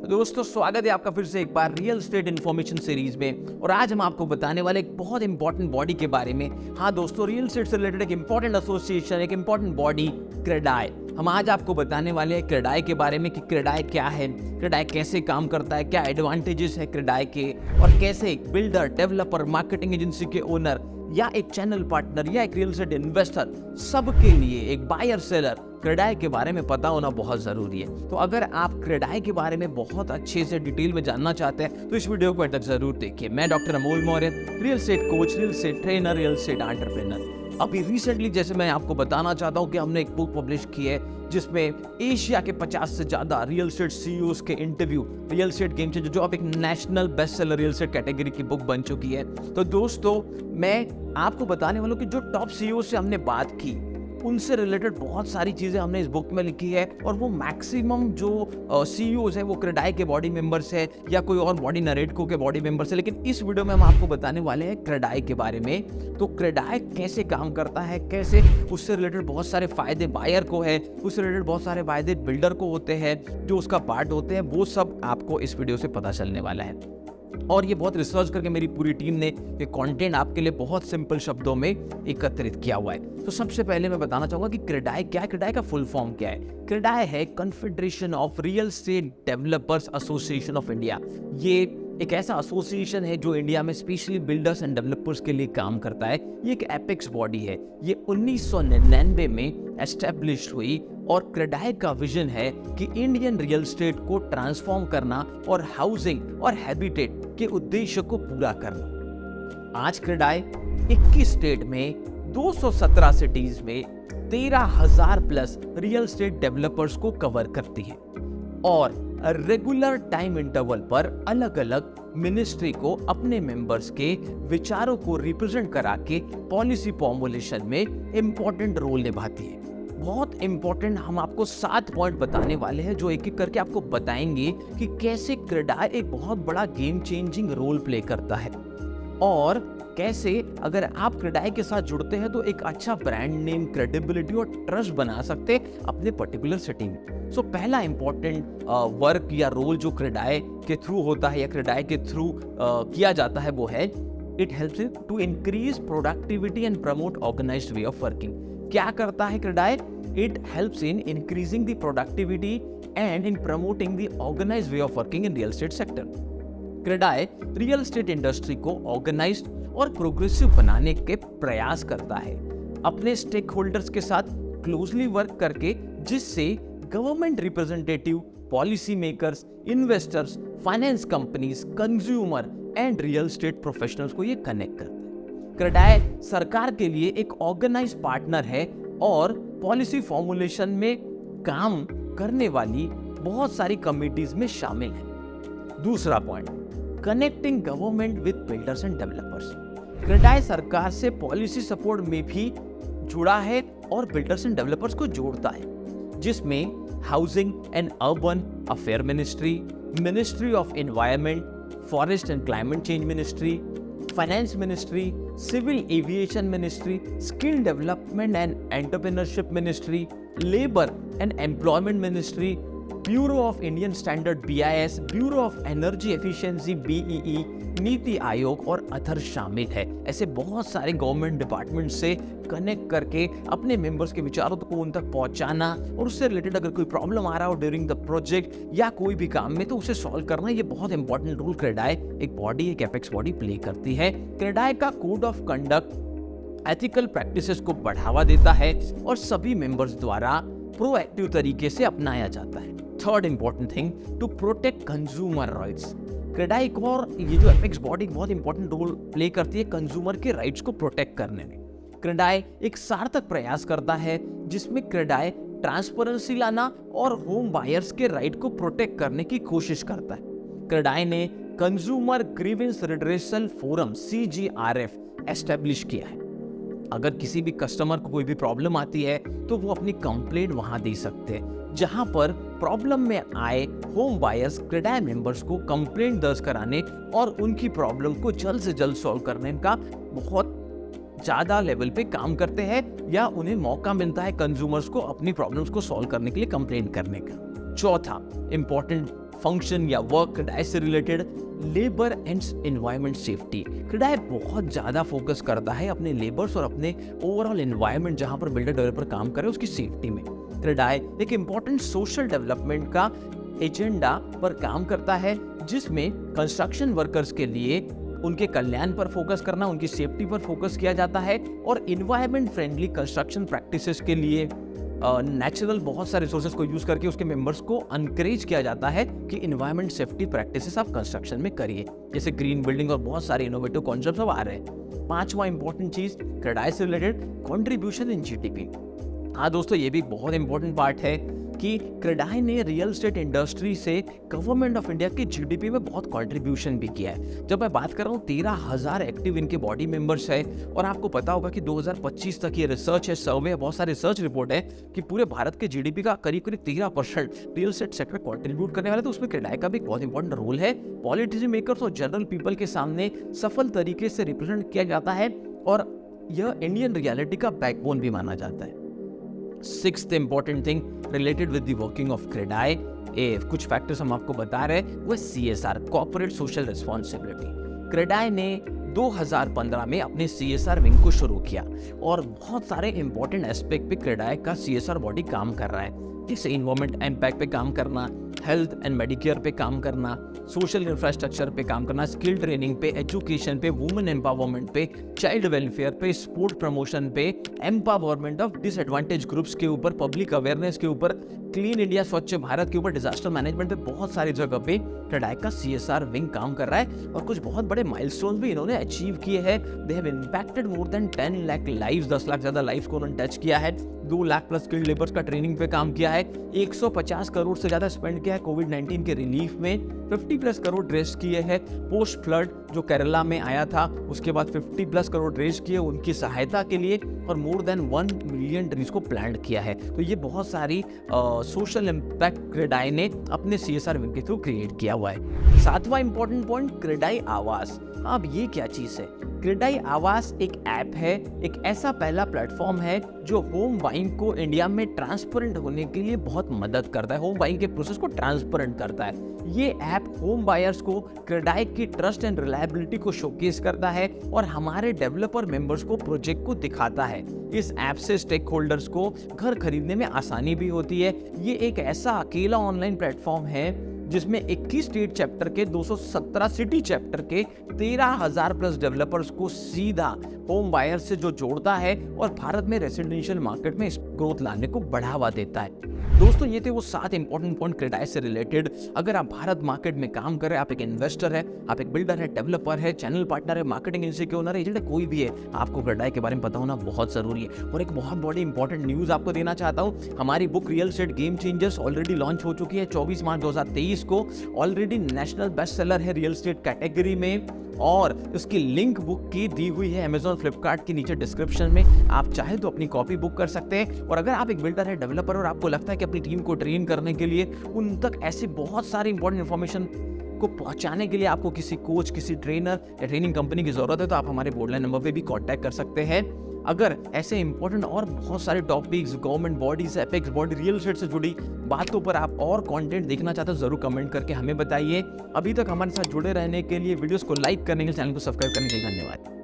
तो दोस्तों स्वागत है आपका फिर से एक बार रियल एस्टेट इन्फॉर्मेशन सीरीज में। और आज हम आपको बताने वाले एक बहुत इंपॉर्टेंट बॉडी के बारे में। हाँ दोस्तों, रियल एस्टेट से रिलेटेड एक इंपॉर्टेंट एसोसिएशन, एक इंपॉर्टेंट बॉडी क्रेडाई। हम आज आपको बताने वाले हैं क्रेडाई के बारे में कि क्रेडाई क्या है, क्रेडाई कैसे काम करता है, क्या एडवांटेजेस है क्रेडाई के, और कैसे एक बिल्डर, डेवलपर, मार्केटिंग एजेंसी के ओनर या एक चैनल पार्टनर या एक रियल एस्टेट इन्वेस्टर सबके लिए एक बायर सेलर क्रेडाई के बारे में पता होना बहुत जरूरी है। तो अगर आप क्रेडाई के बारे में बहुत अच्छे से डिटेल में जानना चाहते हैं तो इस वीडियो को अंत तक जरूर देखिए। मैं doctor Amol Maurya, real estate coach, real estate trainer, real estate entrepreneur. अभी रिसेंटली जैसे मैं आपको बताना चाहता हूँ कि हमने एक बुक पब्लिश की है जिसमें एशिया के 50 से ज्यादा रियल एस्टेट सीईओज के interview, real estate game changer, जो अब एक national best seller real estate category की बुक बन चुकी है। तो दोस्तों मैं आपको बताने वाला हूँ कि जो टॉप सीईओ से हमने बात की उनसे रिलेटेड बहुत सारी चीजें हमने इस बुक में लिखी है, और वो मैक्सिमम जो सीईओज है वो क्रेडाई के बॉडी मेंबर्स है या कोई और बॉडी नरेटको के बॉडी मेंबर्स है। लेकिन इस वीडियो में हम आपको बताने वाले हैं क्रेडाई के बारे में। तो क्रेडाई कैसे काम करता है, कैसे उससे रिलेटेड बहुत सारे फायदे बायर को है, उससे रिलेटेड बहुत सारे फायदे बिल्डर को होते हैं जो उसका पार्ट होते हैं, वो सब आपको इस वीडियो से पता चलने वाला है। और ये बहुत रिसर्च करके मेरी पूरी टीम ने ये कंटेंट आपके लिए बहुत सिंपल शब्दों में एकत्रित किया हुआ है। तो सबसे पहले मैं बताना चाहूंगा कि क्रेडाई क्या है, क्रेडाई का फुल फॉर्म क्या है। क्रेडाई है confederation of real estate developers association of India. ये एक ऐसा एसोसिएशन है जो इंडिया में स्पेशली बिल्डर्स एंड डेवलपर्स के लिए काम करता है। ये एक एपेक्स बॉडी है। ये 1999 में एस्टेब्लिश हुई और क्रेडाई का विजन है कि इंडियन रियल एस्टेट को ट्रांसफॉर्म करना और हाउसिंग और हैबिटेट के उद्देश्य को पूरा करना। आज क्रेडाई 21 स्टेट में 217 सिटीज में 13,000 प्लस रियल एस्टेट डेवलपर्स को कवर करती है और रेगुलर टाइम इंटरवल पर अलग अलग मिनिस्ट्री को अपने मेंबर्स के विचारों को रिप्रेजेंट करा के पॉलिसी फॉर्मुलेशन में इंपॉर्टेंट रोल निभाती है। बहुत इंपॉर्टेंट हम आपको 7 पॉइंट बताने वाले हैं जो एक एक करके आपको बताएंगे कि कैसे क्रेडाई एक बहुत बड़ा गेम चेंजिंग रोल प्ले करता है और कैसे अगर आप क्रेडाई के साथ जुड़ते हैं तो एक अच्छा ब्रांड नेम, क्रेडिबिलिटी और ट्रस्ट बना सकते हैं अपने पर्टिकुलर सिटी में। सो पहला इंपॉर्टेंट वर्क या रोल जो क्रेडाई के थ्रू होता है या क्रेडाई के थ्रू किया जाता है वो है it helps to increase productivity and promote organised way of working. क्या करता है CREDAI? It helps in increasing the productivity and in promoting the organised way of working in real estate sector. CREDAI real estate industry को organised और progressive बनाने के प्रयास करता है अपने स्टेक होल्डर्स के साथ क्लोजली वर्क करके, जिससे government representative, policy makers, investors, finance companies, consumer and real estate professionals को ये कनेक्ट करता है। क्रेडाई सरकार के लिए एक ऑर्गेनाइज पार्टनर है और पॉलिसी फॉर्मुलेशन में काम करने वाली बहुत सारी कमिटीज में शामिल है। दूसरा point, connecting government with builders and developers. CREDAI सरकार से पॉलिसी सपोर्ट में भी जुड़ा है और बिल्डर्स एंड डेवलपर्स को जोड़ता है, जिसमें housing and urban affair ministry, ministry of environment, forest and climate change ministry, finance ministry, civil aviation ministry, skill development and entrepreneurship ministry, labour and employment ministry, bureau of Indian standard BIS, bureau of energy efficiency BEE, NITI आयोग और other शामिल है। ऐसे बहुत सारे government department से connect करके अपने मेंबर्स के विचारों को उन तक पहुंचाना और उससे रिलेटेड अगर कोई प्रॉब्लम आ रहा हो ड्यूरिंग द प्रोजेक्ट या कोई भी काम में तो उसे सॉल्व करना, ये बहुत इंपॉर्टेंट रोल क्रेडाई एक बॉडी, एक एपेक्स बॉडी प्ले करती है। क्रेडाई का code of conduct ethical practices को बढ़ावा देता है और सभी मेंबर्स द्वारा प्रोएक्टिव तरीके से अपनाया जाता है। Third important thing, to protect consumer rights. CREDAI को और ये जो एपेक्स बॉडी बहुत इंपॉर्टेंट रोल प्ले करती है कंज्यूमर के राइट्स को प्रोटेक्ट करने में। क्रेडाई एक सार्थक प्रयास करता है जिसमें क्रेडाई ट्रांसपेरेंसी लाना और होम बायर्स के राइट को प्रोटेक्ट करने की कोशिश करता है। क्रेडाई ने consumer grievance redressal forum CGRF establish किया है। अगर किसी भी कस्टमर को कोई भी प्रॉब्लम आती है तो वो अपनी कंप्लेंट वहां दे सकते हैं, जहां पर प्रॉब्लम में आए होम बायर्स क्रेडाई मेंबर्स को कंप्लेंट दर्ज कराने और उनकी प्रॉब्लम को जल्द से जल्द सॉल्व करने का बहुत ज्यादा लेवल पे काम करते हैं, या उन्हें मौका मिलता है कंज्यूमर्स को अपनी प्रॉब्लम्स को सॉल्व करने के लिए कंप्लेंट करने का। चौथा इंपॉर्टेंट फंक्शन या वर्क क्रेडाई से related labour and environment safety. CREDAI बहुत ज़्यादा फोकस करता है अपने लेबर्स और अपने ओवरऑल एनवायरनमेंट जहाँ पर बिल्डर डेवलपर काम करे उसकी सेफ्टी में। क्रेडाई एक इम्पॉर्टेंट सोशल डेवलपमेंट का एजेंडा पर काम करता है, जिसमें कंस्ट्रक्शन वर्कर्स के लिए उनके कल्याण पर फोकस करना, उनकी सेफ्टी पर फोकस किया जाता है और इन्वायरमेंट फ्रेंडली कंस्ट्रक्शन प्रैक्टिसेस के लिए नेचुरल बहुत सारे रिसोर्सेज को यूज करके उसके मेंबर्स को अनकरेज किया जाता है कि इन्वायरमेंट सेफ्टी प्रैक्टिसेस आप कंस्ट्रक्शन में करिए, जैसे ग्रीन बिल्डिंग और बहुत सारे इनोवेटिव कॉन्सेप्ट्स अब आ रहे हैं। पांचवा इंपॉर्टेंट चीज क्रेडाई से रिलेटेड कंट्रीब्यूशन इन जीडीपी। हाँ दोस्तों, ये भी बहुत इंपॉर्टेंट पार्ट है कि क्रेडाई ने रियल एस्टेट इंडस्ट्री से गवर्नमेंट ऑफ इंडिया की जीडीपी में बहुत कंट्रीब्यूशन भी किया है। जब मैं बात कर रहा हूँ 13,000 एक्टिव इनके बॉडी मेंबर्स है और आपको पता होगा कि 2025 तक ये रिसर्च है, सर्वे है, बहुत सारे रिसर्च रिपोर्ट है कि पूरे भारत के जीडीपी का करीब 13% रियल एस्टेट सेक्टर कंट्रीब्यूट करने वाले, तो उसमें क्रेडाई का भी बहुत इंपॉर्टेंट रोल है। पॉलिटिशियन मेकर्स और जनरल पीपल के सामने सफल तरीके से रिप्रेजेंट किया जाता है और यह इंडियन रियलिटी का बैकबोन भी माना जाता है। Sixth important thing related with the working of CREDAI, कुछ फैक्टर्स हम आपको बता रहे हैं, वो CSR, corporate social responsibility. CREDAI ने 2015 में अपने CSR विंग को शुरू किया और बहुत सारे इंपॉर्टेंट एस्पेक्ट पे क्रेडाई का CSR बॉडी काम कर रहा है, जैसे इन्वायरमेंट इम्पैक्ट पे काम करना, हेल्थ एंड मेडिकेयर पे काम करना, सोशल इंफ्रास्ट्रक्चर पे काम करना, स्किल ट्रेनिंग पे, एजुकेशन पे, वुमेन एम्पावरमेंट पे, चाइल्ड वेलफेयर पे, स्पोर्ट प्रमोशन पे, एम्पावरमेंट ऑफ डिसएडवांटेज ग्रुप्स के ऊपर, पब्लिक अवेयरनेस के ऊपर, क्लीन इंडिया स्वच्छ भारत के ऊपर, डिजास्टर मैनेजमेंट पे, बहुत सारी जगह पे क्रेडाई का CSR विंग काम कर रहा है और कुछ बहुत बड़े माइलस्टोन भी इन्होंने अचीव किए हैं। They have impacted more than 10 lakh lives, 10 lakh ज्यादा लाइफ को उन्होंने टच किया है, 2 लाख प्लस स्किल्ड लेबर्स का ट्रेनिंग पे काम किया है, 150 करोड़ से ज्यादा स्पेंड किया है कोविड-19 के रिलीफ में, 50 प्लस करोड़ रेज किए हैं पोस्ट फ्लड जो केरला में आया था, उसके बाद 50 प्लस करोड़ रेज किए उनकी सहायता के लिए और मोर देन 1 मिलियन ट्रीज को प्लांट किया है। तो ये बहुत सारी सोशल इंपैक्ट क्रेडाई ने अपने CSR विंग के थ्रू क्रिएट किया हुआ है। सातवां इंपॉर्टेंट पॉइंट, क्रेडाई आवास। अब ये क्या चीज है? क्रेडाई आवास एक ऐप है, एक ऐसा पहला प्लेटफॉर्म है जो होम बाइंग को इंडिया में ट्रांसपेरेंट होने के लिए बहुत मदद करता है, होम बाइंग के प्रोसेस को ट्रांसपेरेंट करता है। ये ऐप होम बायर्स को क्रेडाई की ट्रस्ट एंड रिलायबिलिटी को शोकेस करता है और हमारे डेवलपर मेंबर्स को प्रोजेक्ट को दिखाता है। इस ऐप से स्टेक होल्डर्स को घर खरीदने में आसानी भी होती है। ये एक ऐसा अकेला ऑनलाइन प्लेटफॉर्म है जिसमें 21 स्टेट चैप्टर के 217 सिटी चैप्टर के 13,000 प्लस डेवलपर्स को सीधा होम बायर से जो जोड़ता है और भारत में रेसिडेंशियल मार्केट में ग्रोथ लाने को बढ़ावा देता है। दोस्तों, ये थे वो 7 इंपॉर्टेंट पॉइंट क्रेडाई से रिलेटेड। अगर आप भारत मार्केट में काम कर रहे हैं, आप एक इन्वेस्टर है, आप एक बिल्डर है, डेवलपर है, चैनल पार्टनर है, मार्केटिंग एजेंसी के ओनर है, एजेंट है, कोई भी है, आपको क्रेडाई के बारे में पता होना बहुत जरूरी है। और एक बहुत बड़ी इंपॉर्टेंट न्यूज आपको देना चाहता हूँ, हमारी book real estate game changers already launch हो चुकी है 24 मार्च 2023 को। ऑलरेडी नेशनल बेस्ट सेलर है रियल एस्टेट कैटेगरी में और उसकी लिंक बुक की दी हुई है Amazon फ्लिपकार्ट के नीचे डिस्क्रिप्शन में। आप चाहे तो अपनी कॉपी बुक कर सकते हैं। और अगर आप एक बिल्डर है, डेवलपर और आपको लगता है कि अपनी टीम को ट्रेन करने के लिए उन तक ऐसी बहुत सारी इंपॉर्टेंट इन्फॉर्मेशन को पहुंचाने के लिए आपको किसी कोच, किसी ट्रेनर या ट्रेनिंग कंपनी की जरूरत है, तो आप हमारे बोर्डलाइन नंबर पे भी कांटेक्ट कर सकते हैं। अगर ऐसे इंपॉर्टेंट और बहुत सारे topics, government bodies, apex body, real estate से जुड़ी बातों पर आप और कंटेंट देखना चाहते हो, जरूर कमेंट करके हमें बताइए। अभी तक हमारे साथ जुड़े रहने के लिए, वीडियोस को लाइक करने के लिए, चैनल को सब्सक्राइब करने के लिए धन्यवाद।